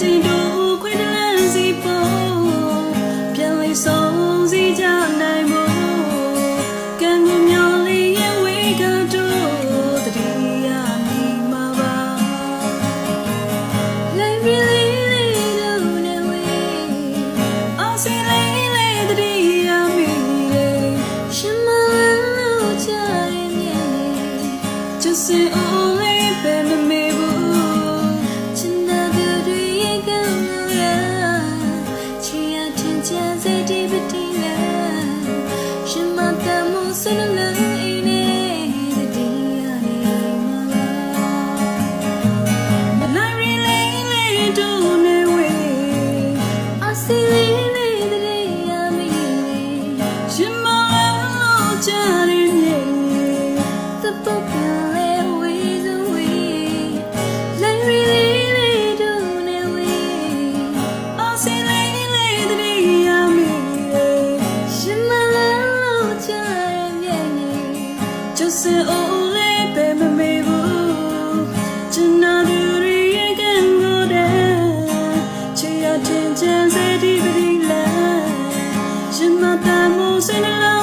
ချင်းတို့ခွေးတလန်းစီပေါ်ပြန်လေးဆုံးစီကြနိုင်မို့ကံကိုမျောလေးရဲ့ဝေကတို့တတိယမိမှာပါလိုက်ပြီးလေးတို့နဲ့ဝေအောင်စီလေးလေးတတိယမိလေးရှင်မလို့ချရင်မြဲjust say only baby me just say only baby me Chana duri again go there Chia chin chin say di bi la Shima ta mo say la